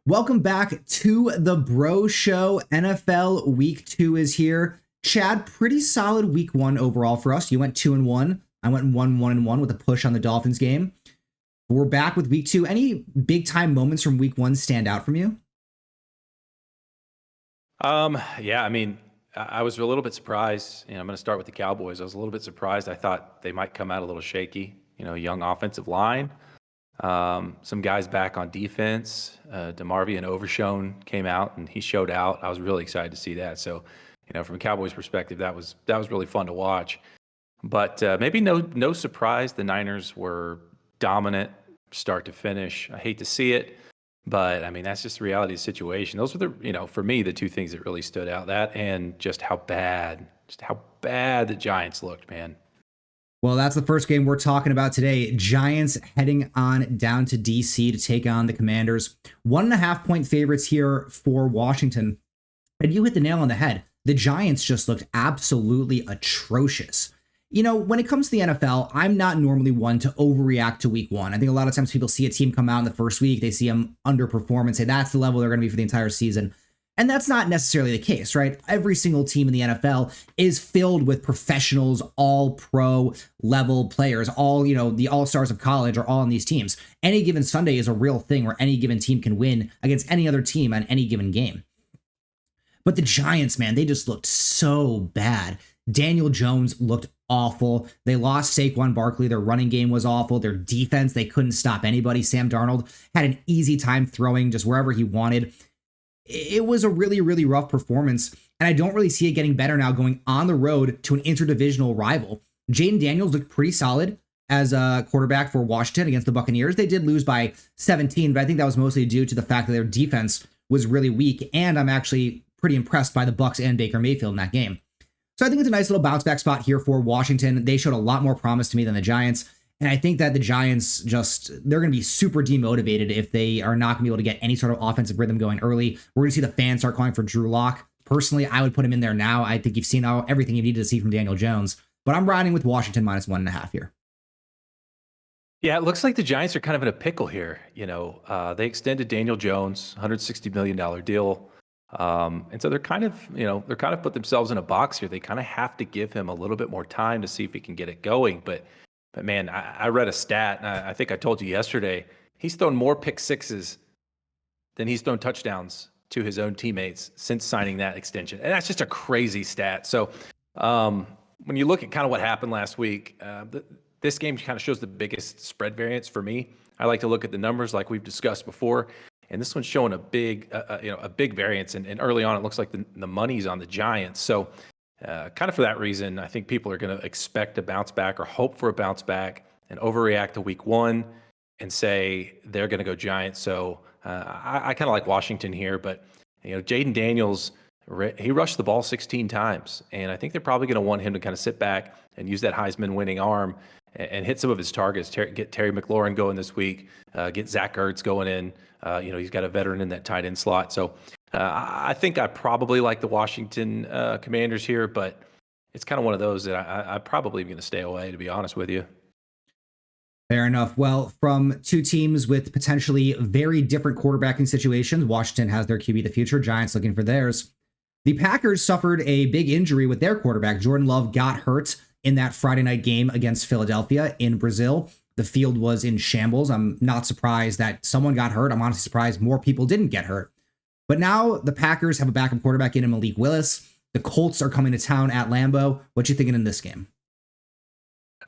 Welcome back to the Bro Show. NFL Week 2 is here. Chad, pretty solid Week 1 overall for us. You went 2-1. I went 1-1-1 with a push on the Dolphins game. We're back with Week 2. Any big time moments from Week 1 stand out from you? Yeah, I mean, I was a little bit surprised. I'm going to start with the Cowboys. I was a little bit surprised. I thought they might come out a little shaky. Young offensive line. Some guys back on defense. DeMarvion Overshown came out and he showed out. I was really excited to see that. So, from a Cowboys perspective, that was really fun to watch. But maybe no surprise, the Niners were dominant start to finish. I hate to see it, but I mean that's just the reality of the situation. Those were for me the two things that really stood out. That and just how bad the Giants looked, man. Well, that's the first game we're talking about today. Giants heading on down to DC to take on the Commanders. 1.5-point favorites here for Washington. And you hit the nail on the head. The Giants just looked absolutely atrocious. When it comes to the NFL, I'm not normally one to overreact to week 1. I think a lot of times people see a team come out in the first week, they see them underperform and say that's the level they're going to be for the entire season. And that's not necessarily the case, right? Every single team in the NFL is filled with professionals, all pro level players, all, the all-stars of college are all on these teams. Any given Sunday is a real thing where any given team can win against any other team on any given game. But the Giants, man, they just looked so bad. Daniel Jones looked awful. They lost Saquon Barkley. Their running game was awful. Their defense, they couldn't stop anybody. Sam Darnold had an easy time throwing just wherever he wanted. It was a really, really rough performance, and I don't really see it getting better now going on the road to an interdivisional rival. Jaden Daniels looked pretty solid as a quarterback for Washington against the Buccaneers. They did lose by 17, but I think that was mostly due to the fact that their defense was really weak, and I'm actually pretty impressed by the Bucs and Baker Mayfield in that game. So I think it's a nice little bounce back spot here for Washington. They showed a lot more promise to me than the Giants. And I think that the Giants they're going to be super demotivated if they are not going to be able to get any sort of offensive rhythm going early. We're going to see the fans start calling for Drew Lock. Personally, I would put him in there now. I think you've seen everything you needed to see from Daniel Jones. But I'm riding with Washington minus 1.5 here. Yeah, it looks like the Giants are kind of in a pickle here. They extended Daniel Jones, $160 million deal. And so they're kind of put themselves in a box here. They kind of have to give him a little bit more time to see if he can get it going. But man, I read a stat, and I think I told you yesterday, he's thrown more pick sixes than he's thrown touchdowns to his own teammates since signing that extension. And that's just a crazy stat. So when you look at kind of what happened last week, this game kind of shows the biggest spread variance for me. I like to look at the numbers like we've discussed before. And this one's showing a big variance. And early on, it looks like the money's on the Giants. So kind of for that reason, I think people are going to expect a bounce back or hope for a bounce back and overreact to week 1 and say they're going to go Giants. So I kind of like Washington here, but Jaden Daniels, he rushed the ball 16 times, and I think they're probably going to want him to kind of sit back and use that Heisman winning arm and hit some of his targets. Get Terry McLaurin going this week, get Zach Ertz going in. He's got a veteran in that tight end slot. So I think I probably like the Washington Commanders here, but it's kind of one of those that I probably am going to stay away, to be honest with you. Fair enough. Well, from two teams with potentially very different quarterbacking situations, Washington has their QB of the future, Giants looking for theirs. The Packers suffered a big injury with their quarterback. Jordan Love got hurt in that Friday night game against Philadelphia in Brazil. The field was in shambles. I'm not surprised that someone got hurt. I'm honestly surprised more people didn't get hurt. But now the Packers have a backup quarterback in Malik Willis. The Colts are coming to town at Lambeau. What you thinking in this game?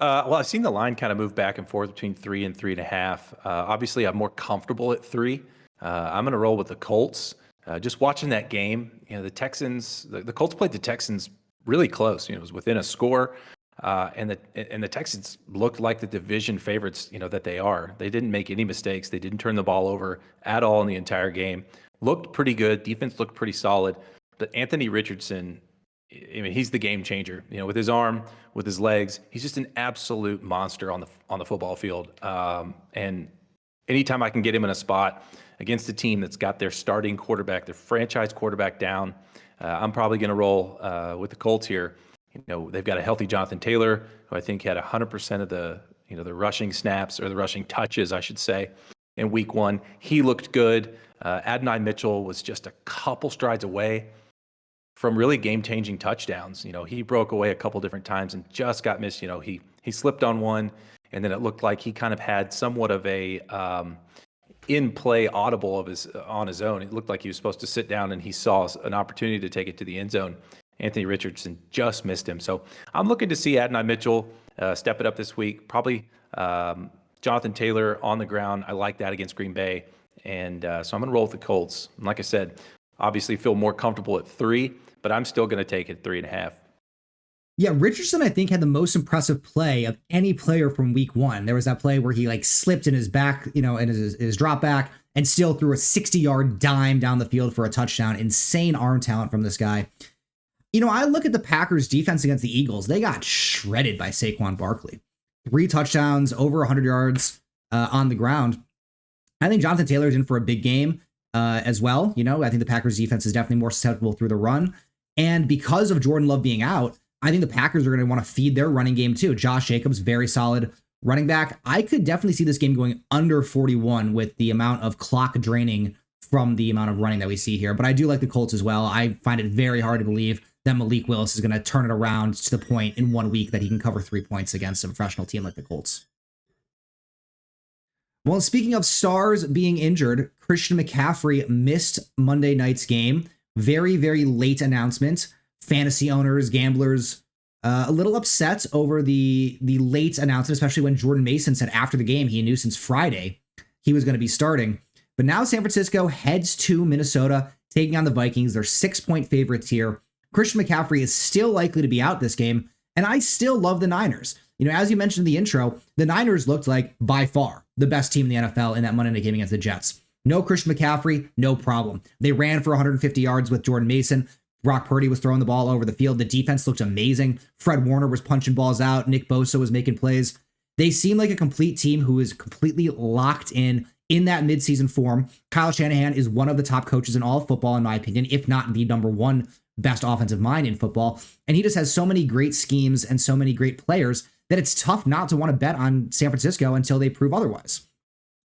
Well, I've seen the line kind of move back and forth between 3 and 3.5. Obviously, I'm more comfortable at 3. I'm going to roll with the Colts. Just watching that game, the Texans, the Colts played the Texans really close. It was within a score. And the Texans looked like the division favorites, that they are. They didn't make any mistakes. They didn't turn the ball over at all in the entire game. Looked pretty good. Defense looked pretty solid. But Anthony Richardson, he's the game changer. With his arm, with his legs, he's just an absolute monster on the football field. And anytime I can get him in a spot against a team that's got their starting quarterback, their franchise quarterback down, I'm probably going to roll with the Colts here. They've got a healthy Jonathan Taylor, who I think had 100% of the rushing snaps or the rushing touches, I should say. in week 1. He looked good. Adonai Mitchell was just a couple strides away from really game-changing touchdowns. He broke away a couple different times and just got missed. He slipped on one, and then it looked like he kind of had somewhat of a in-play audible on his own. It looked like he was supposed to sit down, and he saw an opportunity to take it to the end zone. Anthony Richardson just missed him. So I'm looking to see Adonai Mitchell step it up this week. Probably Jonathan Taylor on the ground. I like that against Green Bay. And so I'm going to roll with the Colts. And like I said, obviously feel more comfortable at 3, but I'm still going to take it 3.5. Yeah, Richardson, I think, had the most impressive play of any player from week 1. There was that play where he slipped in his back, in his drop back, and still threw a 60-yard dime down the field for a touchdown. Insane arm talent from this guy. I look at the Packers defense against the Eagles. They got shredded by Saquon Barkley. 3 touchdowns, over 100 yards on the ground. I think Jonathan Taylor's in for a big game as well. I think the Packers defense is definitely more susceptible through the run. And because of Jordan Love being out, I think the Packers are going to want to feed their running game too. Josh Jacobs, very solid running back. I could definitely see this game going under 41 with the amount of clock draining from the amount of running that we see here. But I do like the Colts as well. I find it very hard to believe that Malik Willis is going to turn it around to the point in 1 week that he can cover 3 points against a professional team like the Colts. Well, speaking of stars being injured, Christian McCaffrey missed Monday night's game. Very, very late announcement. Fantasy owners, gamblers, a little upset over the late announcement, especially when Jordan Mason said after the game he knew since Friday he was going to be starting. But now San Francisco heads to Minnesota, taking on the Vikings. They're 6-point favorites here. Christian McCaffrey is still likely to be out this game, and I still love the Niners. As you mentioned in the intro, the Niners looked like, by far, the best team in the NFL in that Monday night game against the Jets. No Christian McCaffrey, no problem. They ran for 150 yards with Jordan Mason. Brock Purdy was throwing the ball over the field. The defense looked amazing. Fred Warner was punching balls out. Nick Bosa was making plays. They seem like a complete team who is completely locked in that midseason form. Kyle Shanahan is one of the top coaches in all of football, in my opinion, if not the number one best offensive mind in football. And he just has so many great schemes and so many great players that it's tough not to want to bet on San Francisco until they prove otherwise.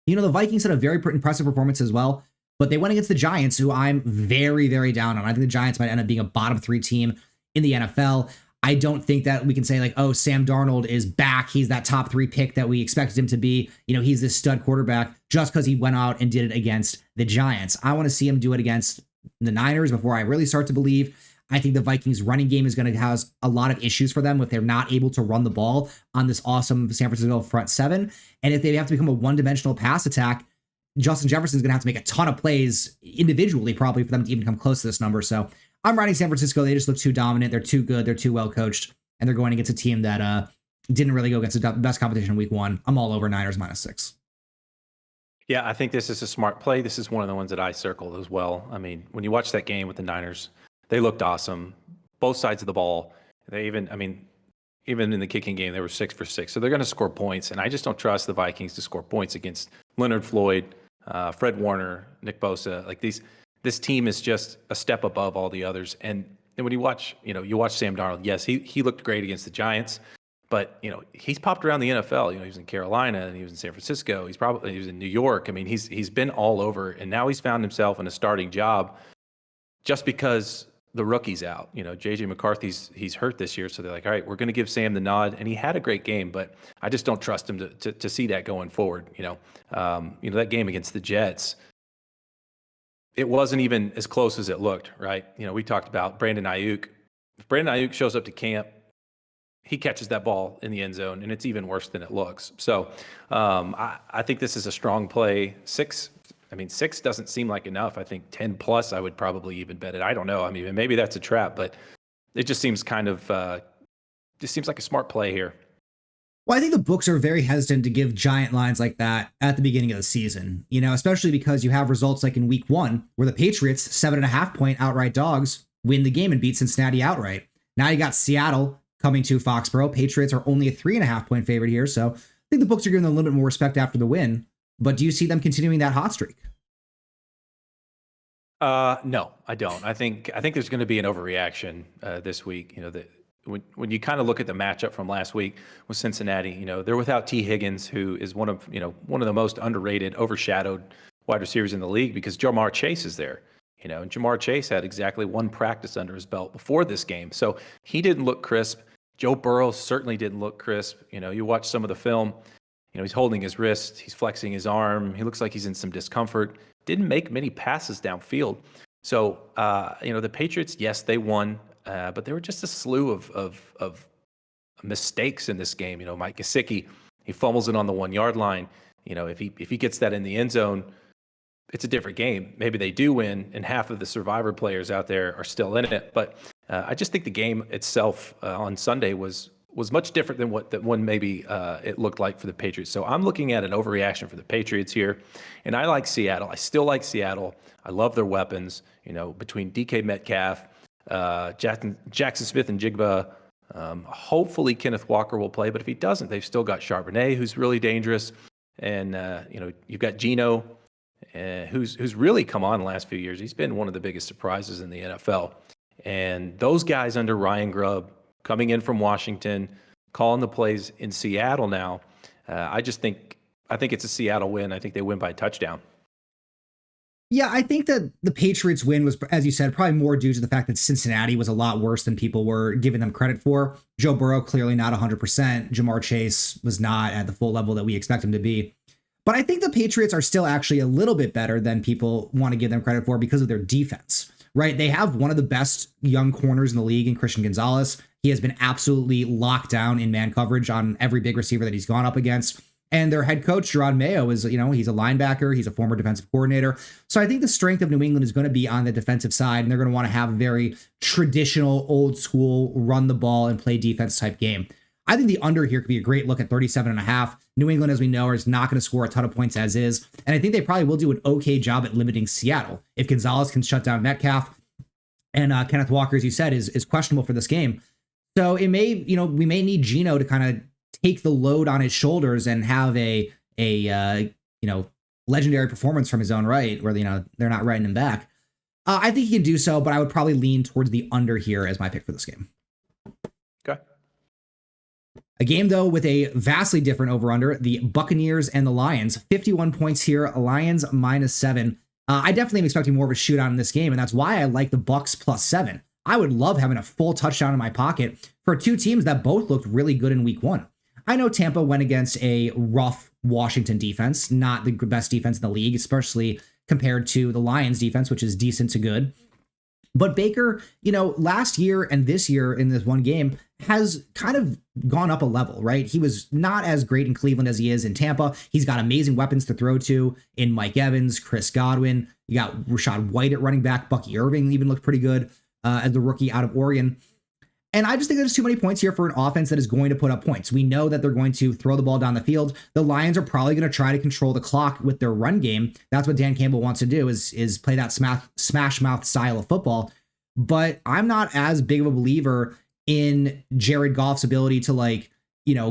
The Vikings had a very impressive performance as well, but they went against the Giants, who I'm very, very down on. I think the Giants might end up being a bottom 3 team in the NFL. I don't think that we can say Sam Darnold is back. He's that top 3 pick that we expected him to be. He's this stud quarterback just because he went out and did it against the Giants. I want to see him do it against the Niners before I really start to believe. I think the Vikings running game is going to cause a lot of issues for them if they're not able to run the ball on this awesome San Francisco front 7. And if they have to become a one-dimensional pass attack, Justin Jefferson's going to have to make a ton of plays individually probably for them to even come close to this number. So I'm riding San Francisco. They just look too dominant. They're too good. They're too well coached. And they're going against a team that didn't really go against the best competition in week 1. I'm all over Niners -6. Yeah, I think this is a smart play. This is one of the ones that I circled as well. I mean, when you watch that game with the Niners, they looked awesome. Both sides of the ball. They even in the kicking game, they were 6 for 6. So they're going to score points. And I just don't trust the Vikings to score points against Leonard Floyd, Fred Warner, Nick Bosa. This team is just a step above all the others. And when you watch Sam Darnold, yes, he looked great against the Giants, but he's popped around the NFL. He was in Carolina and he was in San Francisco. He was in New York. I mean, he's been all over, and now he's found himself in a starting job just because the rookie's out. JJ McCarthy's he's hurt this year, so they're like, all right, we're going to give Sam the nod, and he had a great game, but I just don't trust him to see that going forward. That game against the Jets, it wasn't even as close as it looked, right? We talked about Brandon Ayuk. If Brandon Ayuk shows up to camp, he catches that ball in the end zone, and it's even worse than it looks. So I think this is a strong play. 6 doesn't seem like enough. I think 10 plus, I would probably even bet it. I don't know. I mean, maybe that's a trap, but it just seems just seems like a smart play here. Well, I think the books are very hesitant to give giant lines like that at the beginning of the season, especially because you have results like in week 1 where the Patriots, 7.5-point outright dogs, win the game and beat Cincinnati outright. Now you got Seattle coming to Foxborough. Patriots are only a 3.5-point favorite here. So I think the books are giving them a little bit more respect after the win. But do you see them continuing that hot streak? No, I don't. I think there's going to be an overreaction this week. when you kind of look at the matchup from last week with Cincinnati, they're without T. Higgins, who is one of the most underrated, overshadowed wide receivers in the league because Jamar Chase is there. And Jamar Chase had exactly one practice under his belt before this game. So he didn't look crisp. Joe Burrow certainly didn't look crisp. You watch some of the film, he's holding his wrist, he's flexing his arm. He looks like he's in some discomfort. Didn't make many passes downfield. So, the Patriots, yes, they won, but there were just a slew of mistakes in this game. Mike Gesicki, he fumbles it on the 1 yard line. If he gets that in the end zone, it's a different game. Maybe they do win, and half of the survivor players out there are still in it. But I just think the game itself on Sunday was much different than what that one maybe it looked like for the Patriots. So I'm looking at an overreaction for the Patriots here, and I like Seattle. I still like Seattle. I love their weapons. Between DK Metcalf, Jackson Smith and Jigba. Hopefully Kenneth Walker will play, but if he doesn't, they've still got Charbonnet, who's really dangerous, and you've got Geno, who's really come on the last few years. He's been one of the biggest surprises in the NFL, and those guys under Ryan Grubb coming in from Washington, calling the plays in Seattle now. I think it's a Seattle win. I think they win by a touchdown. Yeah, I think that the Patriots win was, as you said, probably more due to the fact that Cincinnati was a lot worse than people were giving them credit for. Joe Burrow, clearly not 100%. Jamar Chase was not at the full level that we expect him to be. But I think the Patriots are still actually a little bit better than people want to give them credit for because of their defense, right? They have one of the best young corners in the league in Christian Gonzalez. He has been absolutely locked down in man coverage on every big receiver that he's gone up against. And their head coach, Gerard Mayo, is, he's a linebacker. He's a former defensive coordinator. So I think the strength of New England is going to be on the defensive side, and they're going to want to have a very traditional, old school, run the ball and play defense type game. I think the under here could be a great look at 37.5. New England, as we know, is not going to score a ton of points as is. And I think they probably will do an okay job at limiting Seattle. If Gonzalez can shut down Metcalf, and Kenneth Walker, as you said, is questionable for this game. So it may, we may need Geno to kind of take the load on his shoulders and have a legendary performance from his own right, where they're not writing him back. I think he can do so, but I would probably lean towards the under here as my pick for this game. Okay. A game though with a vastly different over/under: the Buccaneers and the Lions. 51 points here. Lions -7. I definitely am expecting more of a shootout in this game, and that's why I like the Bucs +7. I would love having a full touchdown in my pocket for two teams that both looked really good in week 1. I know Tampa went against a rough Washington defense, not the best defense in the league, especially compared to the Lions defense, which is decent to good. But Baker, last year and this year in this one game has kind of gone up a level, right? He was not as great in Cleveland as he is in Tampa. He's got amazing weapons to throw to in Mike Evans, Chris Godwin. You got Rashad White at running back. Bucky Irving even looked pretty good as the rookie out of Oregon. And I just think there's too many points here for an offense that is going to put up points. We know that they're going to throw the ball down the field. The Lions are probably going to try to control the clock with their run game. That's what Dan Campbell wants to do is play that smash mouth style of football. But I'm not as big of a believer in Jared Goff's ability to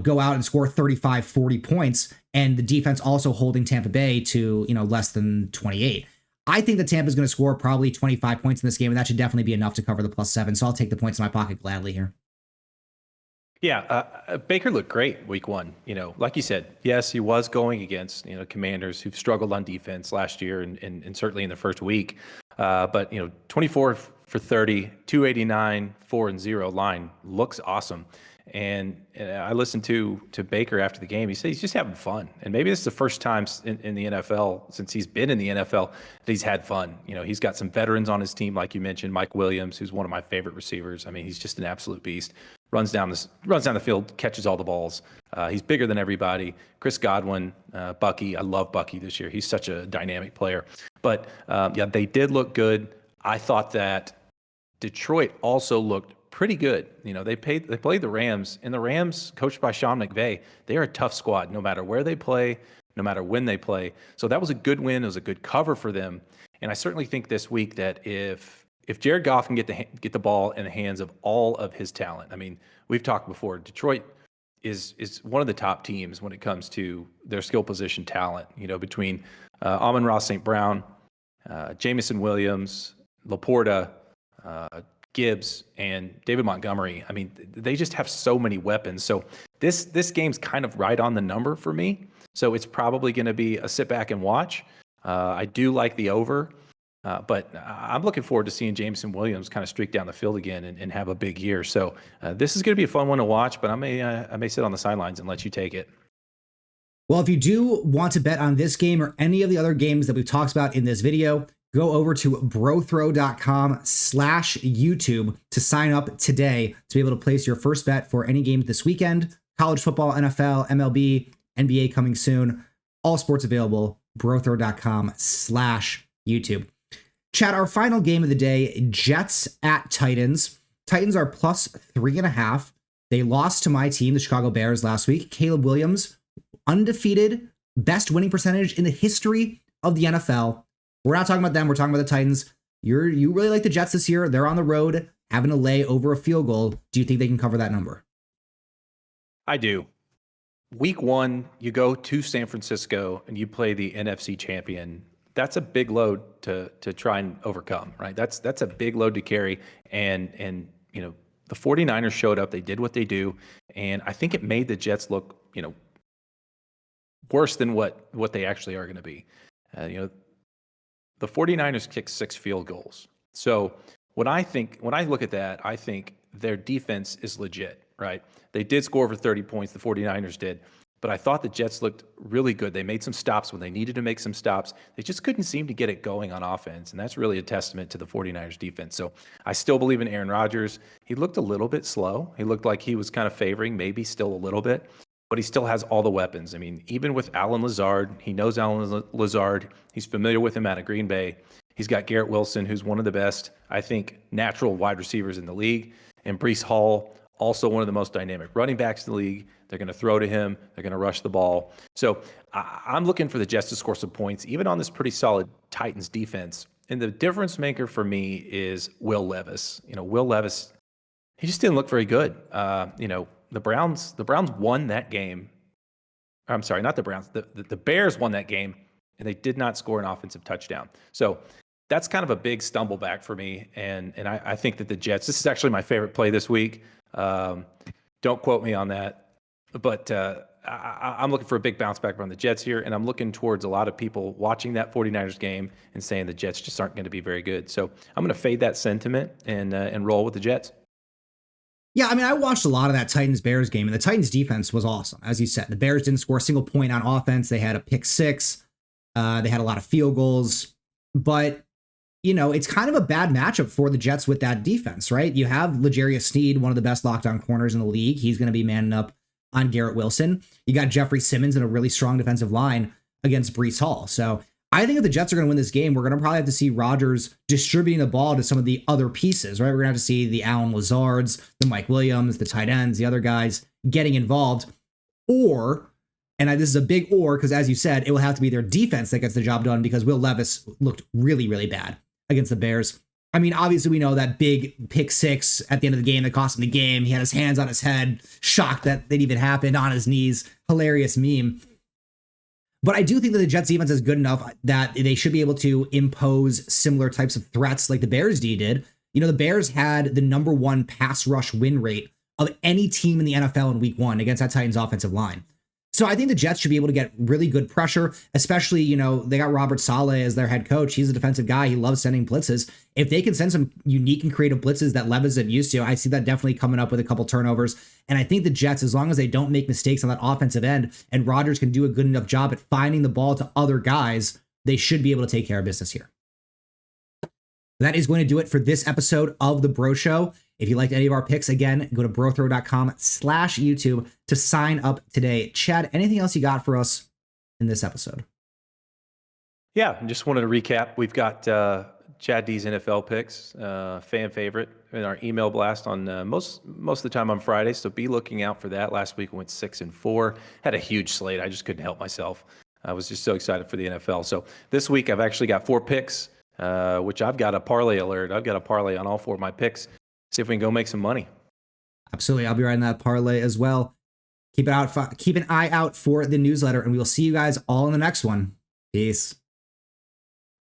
go out and score 35, 40 points and the defense also holding Tampa Bay to, less than 28. I think that Tampa is going to score probably 25 points in this game, and that should definitely be enough to cover the +7. So I'll take the points in my pocket gladly here. Yeah, Baker looked great week 1. Like you said, yes, he was going against Commanders who've struggled on defense last year and certainly in the first week. But 24 for 30, 289, 4-0 line looks awesome. And I listened to Baker after the game. He said he's just having fun. And maybe this is the first time in the NFL, since he's been in the NFL, that he's had fun. He's got some veterans on his team, like you mentioned, Mike Williams, who's one of my favorite receivers. I mean, he's just an absolute beast. Runs down the field, catches all the balls. He's bigger than everybody. Chris Godwin, Bucky. I love Bucky this year. He's such a dynamic player. But they did look good. I thought that Detroit also looked pretty good. They played the Rams, and the Rams, coached by Sean McVay, they are a tough squad no matter where they play, no matter when they play. So that was a good win. It was a good cover for them. And I certainly think this week that if Jared Goff can get the ball in the hands of all of his talent, I mean, we've talked before, Detroit is one of the top teams when it comes to their skill position talent, between Amon-Ra St. Brown, Jamison Williams, Laporta, Gibbs and David Montgomery. I mean, they just have so many weapons. So this game's kind of right on the number for me. So it's probably going to be a sit back and watch. I do like the over, but I'm looking forward to seeing Jameson Williams kind of streak down the field again and have a big year. So this is going to be a fun one to watch, but I may sit on the sidelines and let you take it. Well, if you do want to bet on this game or any of the other games that we've talked about in this video, go over to BroThrow.com/YouTube to sign up today to be able to place your first bet for any game this weekend. College football, NFL, MLB, NBA coming soon. All sports available. BroThrow.com/YouTube. Chad, our final game of the day, Jets at Titans. Titans are plus 3.5. They lost to my team, the Chicago Bears, last week. Caleb Williams, undefeated, best winning percentage in the history of the NFL. We're not talking about them. We're talking about the Titans. You really like the Jets this year. They're on the road, having to lay over a field goal. Do you think they can cover that number? I do. Week 1, you go to San Francisco and you play the NFC champion. That's a big load to try and overcome, right? That's a big load to carry. And you know, the 49ers showed up. They did what they do. And I think it made the Jets look, you know, worse than what they actually are going to be. You know, the 49ers kicked 6 field goals. So when I look at that, I think their defense is legit, right? They did score over 30 points, the 49ers did, but I thought the Jets looked really good. They made some stops when they needed to make some stops. They just couldn't seem to get it going on offense, and that's really a testament to the 49ers defense. So I still believe in Aaron Rodgers. He looked a little bit slow. He looked like he was kind of favoring, maybe still a little bit, but he still has all the weapons. I mean, even with Allen Lazard, he knows Allen Lazard. He's familiar with him out of Green Bay. He's got Garrett Wilson, who's one of the best, I think, natural wide receivers in the league. And Breece Hall, also one of the most dynamic running backs in the league. They're going to throw to him. They're going to rush the ball. So I'm looking for the Jets to score some points, even on this pretty solid Titans defense. And the difference maker for me is Will Levis. You know, Will Levis, he just didn't look very good. You know, the Browns won that game. I'm sorry, not the Browns. The Bears won that game, and they did not score an offensive touchdown. So that's kind of a big stumble back for me. And I think that the Jets, this is actually my favorite play this week. Don't quote me on that. But I'm looking for a big bounce back from the Jets here, and I'm looking towards a lot of people watching that 49ers game and saying the Jets just aren't going to be very good. So I'm going to fade that sentiment and roll with the Jets. Yeah, I mean, I watched a lot of that Titans-Bears game, and the Titans defense was awesome. As you said, the Bears didn't score a single point on offense. They had a pick 6. They had a lot of field goals. But, you know, it's kind of a bad matchup for the Jets with that defense, right? You have L'Jarius Sneed, one of the best lockdown corners in the league. He's going to be manning up on Garrett Wilson. You got Jeffrey Simmons in a really strong defensive line against Breece Hall. So I think if the Jets are going to win this game, we're going to probably have to see Rodgers distributing the ball to some of the other pieces, right? We're going to have to see the Allen Lazards, the Mike Williams, the tight ends, the other guys getting involved. Or, and this is a big or, because as you said, it will have to be their defense that gets the job done, because Will Levis looked really, really bad against the Bears. I mean, obviously we know that big pick 6 at the end of the game that cost him the game. He had his hands on his head, shocked that it even happened, on his knees. Hilarious meme. But I do think that the Jets defense is good enough that they should be able to impose similar types of threats like the Bears did. You know, the Bears had the number 1 pass rush win rate of any team in the NFL in week 1 against that Titans offensive line. So I think the Jets should be able to get really good pressure, especially, you know, they got Robert Saleh as their head coach. He's a defensive guy. He loves sending blitzes. If they can send some unique and creative blitzes that Levis isn't used to, I see that definitely coming up with a couple turnovers. And I think the Jets, as long as they don't make mistakes on that offensive end and Rodgers can do a good enough job at finding the ball to other guys, they should be able to take care of business here. That is going to do it for this episode of The Bro Show. If you liked any of our picks, again, go to BroThrow.com/YouTube to sign up today. Chad, anything else you got for us in this episode? Yeah, I just wanted to recap. We've got Chad D's NFL picks, fan favorite, in our email blast on most of the time on Friday. So be looking out for that. Last week we went 6-4. Had a huge slate. I just couldn't help myself. I was just so excited for the NFL. So this week I've actually got 4 picks, which I've got a parlay alert. I've got a parlay on all 4 of my picks. See if we can go make some money. Absolutely. I'll be writing that parlay as well. Keep an eye out for the newsletter, and we will see you guys all in the next one. Peace.